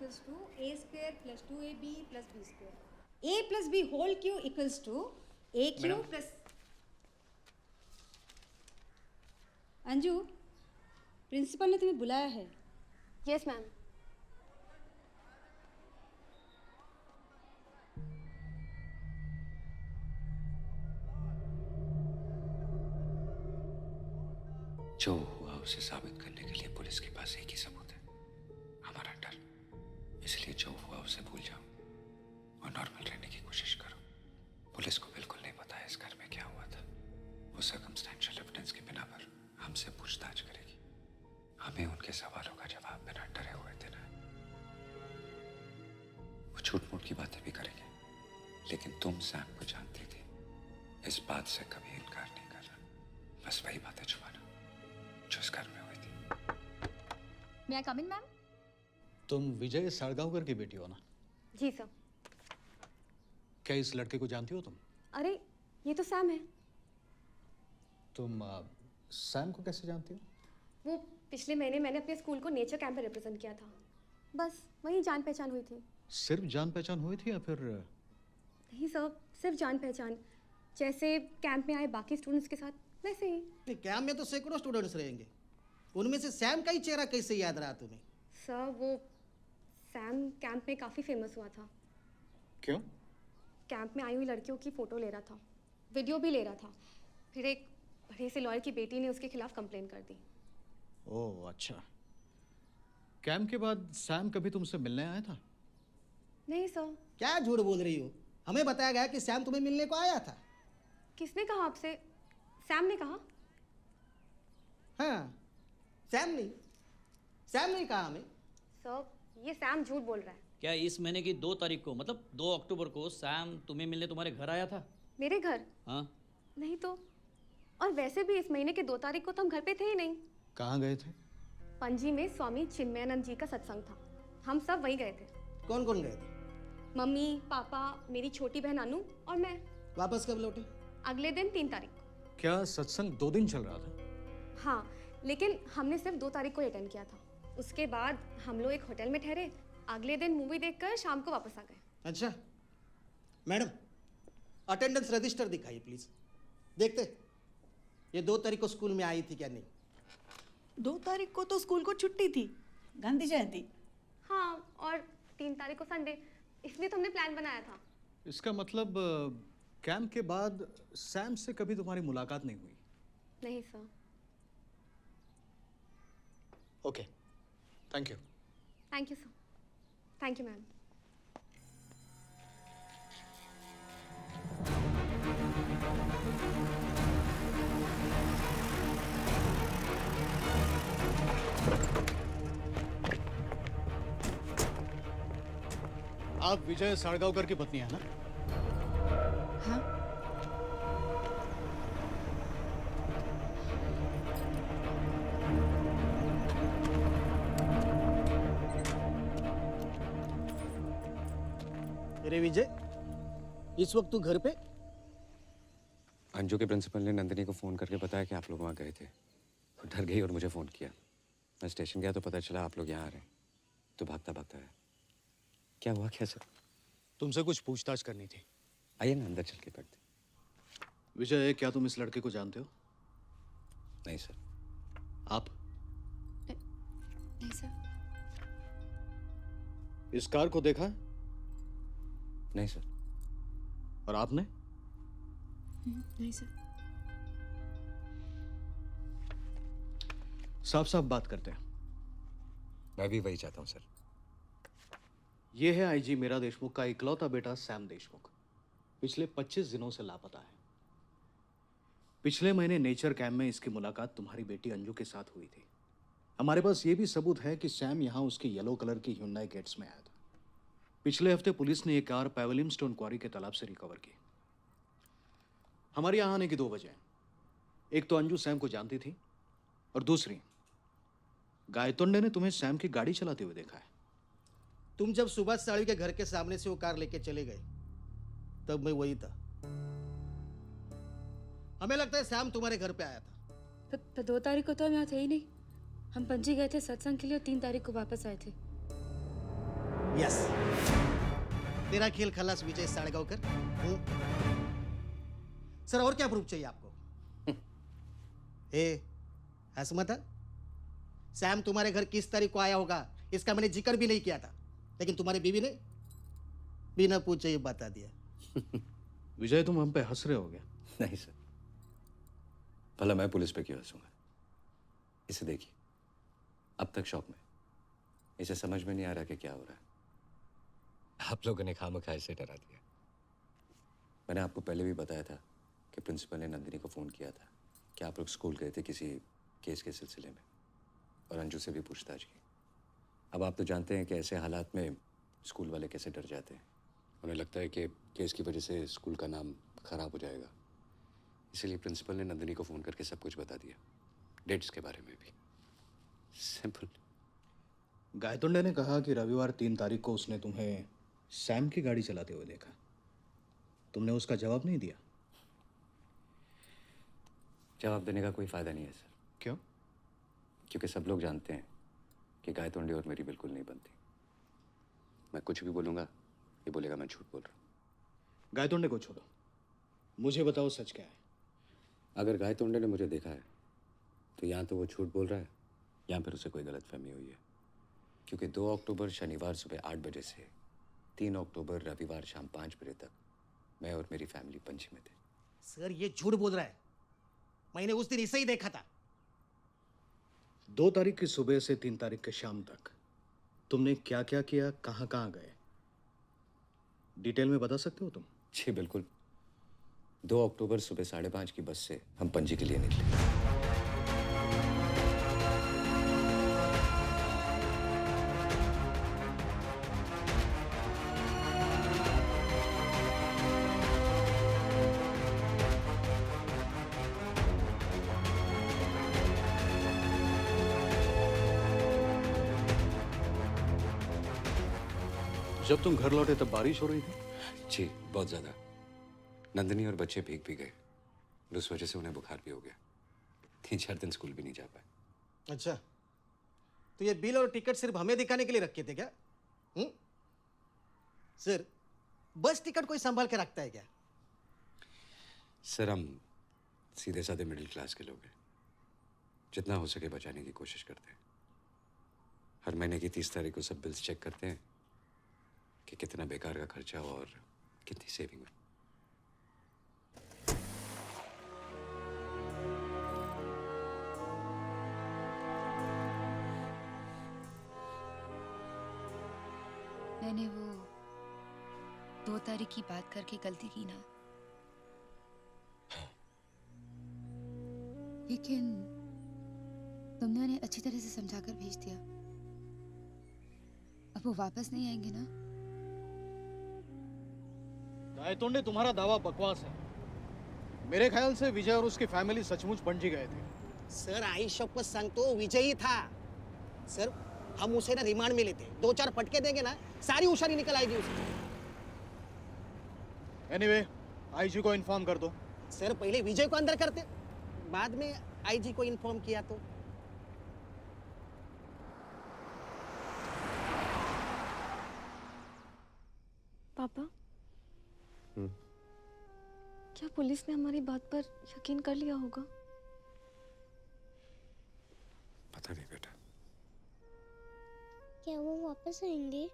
equals to a square plus 2ab plus b square. a plus b whole cube equals to a cube plus. Anju, principal ने तुम्हें बुलाया है. Yes ma'am. जो हुआ उसे साबित करने के लिए पुलिस के पास एक ही सबूत है, हमारा डर. इसलिए जो हुआ उसे भूल जाओ और नॉर्मल रहने की कोशिश करो. पुलिस को बिल्कुल नहीं पता है इस घर में क्या हुआ था. वो सर्कमस्टेंशियल एविडेंस के बिना पर हमसे पूछताछ करेगी. हमें उनके सवालों का जवाब बिना डरे हुए देना है. वो झूठ मूठ की बातें भी करेंगे, लेकिन तुम सैम को जानती थी. इस बात से कभी इनकार नहीं कर रहा. बस वही बातें छुपाना जो इस घर में हुई थी. मे आई कम इन मैम? तुम विजय साड़गांवकर की बेटी हो ना? जी सर. क्या इस लड़के को जानती हो तुम? अरे ये तो सैम है. तुम सैम को कैसे जानती हो? वो पिछले महीने मैंने अपने स्कूल को नेचर कैंप में रिप्रेजेंट किया था. बस वहीं जान पहचान हुई थी. सिर्फ जान पहचान हुई थी या फिर? नहीं सर, सिर्फ जान पहचान. जैसे कैंप में आए बाकी स्टूडेंट्स के साथ वैसे ही. नहीं, कैंप में तो सैकड़ों स्टूडेंट्स रहेंगे. उनमें से सैम का ही चेहरा कैसे याद रहा तुम्हें? सर वो सैम कैंप में काफ़ी फेमस हुआ था. क्यों? कैंप में आई हुई लड़कियों की फ़ोटो ले रहा था, वीडियो भी ले रहा था. फिर एक बड़े से लॉयर की बेटी ने उसके खिलाफ कंप्लेन कर दी. ओह अच्छा. कैंप के बाद सैम कभी तुमसे मिलने आया था? नहीं सर. क्या झूठ बोल रही हो? हमें बताया गया कि सैम तुम्हें मिलने को आया था. किसने कहा आपसे? सैम ने कहा. हाँ, सैम नहीं कहा हमें. सर ये सैम झूठ बोल रहा है. क्या इस महीने की 2 तारीख को, मतलब 2 अक्टूबर को सैम तुम्हें मिलने तुम्हारे घर आया था? मेरे घर? हाँ. नहीं तो. और वैसे भी इस महीने के 2 तारीख को तो हम घर पे थे ही नहीं. कहाँ गए थे? पणजी में स्वामी चिन्मयानंद जी का सत्संग था. हम सब वहीं गए थे. कौन कौन गए थे? मम्मी, पापा, मेरी छोटी बहन अनु और मैं. वापस कब लौटे? अगले दिन 3 तारीख को. क्या सत्संग 2 दिन चल रहा था? हाँ, लेकिन हमने सिर्फ 2 तारीख को अटेंड किया था. उसके बाद हम लोग एक होटल में ठहरे. अगले दिन मूवी देखकर शाम को वापस आ गए. अच्छा मैडम, अटेंडेंस रजिस्टर दिखाइए प्लीज. देखते ये 2 तारीख को स्कूल में आई थी क्या नहीं. 2 तारीख को तो स्कूल को छुट्टी थी, गांधी जयंती. हाँ, और 3 तारीख को संडे, इसलिए तो हमने प्लान बनाया था. इसका मतलब कैंप के बाद सैम से कभी तुम्हारी मुलाकात नहीं हुई? नहीं sir. Okay, thank you. Thank you sir. Thank you ma'am. आप विजय साड़गांवकर की पत्नी है ना? हाँ. अरे विजय, इस वक्त तू घर पे? अंजू के प्रिंसिपल ने नंदिनी को फोन करके बताया कि आप लोग वहाँ गए थे. तो डर गई और मुझे फोन किया. मैं स्टेशन गया तो पता चला आप लोग यहाँ आ रहे हैं. तो भागता भागता है. क्या हुआ क्या सर? तुमसे कुछ पूछताछ करनी थी. आइए ना अंदर चल के करते. विजय, क्या तुम इस लड़के को जानते हो? नहीं सर. आप? नहीं सर. इस कार को देखा है? नहीं सर. और आपने? नहीं सर. साफ साफ बात करते हैं. मैं भी वही चाहता हूँ सर. ये है आईजी मीरा देशमुख का इकलौता बेटा सैम देशमुख. पिछले 25 दिनों से लापता है. पिछले महीने नेचर कैंप में इसकी मुलाकात तुम्हारी बेटी अंजू के साथ हुई थी. हमारे पास ये भी सबूत है कि सैम यहाँ उसके येलो कलर की Hyundai गेट्स में आया था. पिछले हफ्ते पुलिस ने ये कार पैवलियम स्टोन क्वारी के तालाब से रिकवर की. हमारे यहाँ आने की 2 वजह. एक तो अंजू सैम को जानती थी, और दूसरी, गायतोंडे ने तुम्हें सैम की गाड़ी चलाते हुए देखा है. तुम जब सुभाष साड़ी के घर के सामने से वो कार लेके चले गए तब मैं वही था. हमें लगता है सैम तुम्हारे घर पे आया था. पर 2 तारीख को तो हम यहाँ थे ही नहीं. हम पणजी गए थे सत्संग के लिए और 3 तारीख को वापस आए थे. यस, तेरा खेल खलास विजय साड़गांवकर। सर और क्या प्रूफ चाहिए आपको? हंस मत। सैम तुम्हारे घर किस तारीख को आया होगा इसका मैंने जिक्र भी नहीं किया था, लेकिन तुम्हारी बीवी ने बिना पूछे ही बता दिया। विजय, तुम हम पे हंस रहे हो क्या? नहीं सर, भला मैं पुलिस पे क्यों हंसूंगा? इसे देखिए, अब तक शॉक में, इसे समझ में नहीं आ रहा कि क्या हो रहा है। आप लोगों ने खामखा इसे डरा दिया। मैंने आपको पहले भी बताया था कि प्रिंसिपल ने नंदिनी को फ़ोन किया था कि आप लोग स्कूल गए थे किसी केस के सिलसिले में, और अंजू से भी पूछताछ की। अब आप तो जानते हैं कि ऐसे हालात में स्कूल वाले कैसे डर जाते हैं। उन्हें लगता है कि केस की वजह से स्कूल का नाम खराब हो जाएगा, इसीलिए प्रिंसिपल ने नंदिनी को फ़ोन करके सब कुछ बता दिया, डेट्स के बारे में भी। सिंपल। गायतोंडे ने कहा कि रविवार 3 तारीख को उसने तुम्हें सैम की गाड़ी चलाते हुए देखा। तुमने उसका जवाब नहीं दिया? जवाब देने का कोई फ़ायदा नहीं है सर। क्यों? क्योंकि सब लोग जानते हैं कि गायतोंडे और मेरी बिल्कुल नहीं बनती। मैं कुछ भी बोलूँगा, ये बोलेगा मैं झूठ बोल रहा हूँ। गायतोंडे को छोड़ो, मुझे बताओ सच क्या है। अगर गायतोंडे ने मुझे देखा है तो या तो वो झूठ बोल रहा है या फिर उसे कोई गलतफहमी हुई है, क्योंकि 2 अक्टूबर शनिवार सुबह 8 बजे से 3 अक्टूबर रविवार शाम 5 बजे तक मैं और मेरी फैमिली पंची में थे। सर ये झूठ बोल रहा है, मैंने उस दिन इसे ही देखा था। 2 तारीख की सुबह से 3 तारीख के शाम तक तुमने क्या क्या किया, कहाँ कहाँ गए, डिटेल में बता सकते हो तुम? जी बिल्कुल। 2 अक्टूबर सुबह 5:30 की बस से हम पणजी के लिए निकले। जब तुम घर लौटे तब बारिश हो रही थी? जी बहुत ज़्यादा। नंदिनी और बच्चे भीग भी गए और उस वजह से उन्हें बुखार भी हो गया। 3-4 दिन स्कूल भी नहीं जा पाए। अच्छा, तो ये बिल और टिकट सिर्फ हमें दिखाने के लिए रखे थे क्या? सर, बस टिकट कोई संभाल के रखता है क्या? सर हम सीधे साधे मिडिल क्लास के लोग हैं, जितना हो सके बचाने की कोशिश करते हैं। हर महीने की 30 तारीख को सब बिल्स चेक करते हैं कि कितना बेकार का खर्चा और कितनी सेविंग हुई। मैंने वो 2 तारीख की बात करके गलती की ना, लेकिन तुमने उन्हें अच्छी तरह से समझाकर भेज दिया। अब वो वापस नहीं आएंगे ना? गायतोंडे, तुम्हारा दावा बकवास है। मेरे ख्याल से विजय और उसकी फैमिली सचमुच पणजी गए थे। सर आई शपथ सांगतो विजयी था। सर हम उसे ना रिमांड में लेते, 2-4 फटके देंगे ना, सारी होशियारी निकल आएगी उसकी। एनीवे, आईजी को इन्फॉर्म कर दो। सर पहले विजय को अंदर करते, बाद में आईजी को इन्फॉर्म किया तो। पापा, क्या पुलिस ने हमारी बात पर यकीन कर लिया होगा? पता नहीं बेटा। क्या वो वापस आएंगे?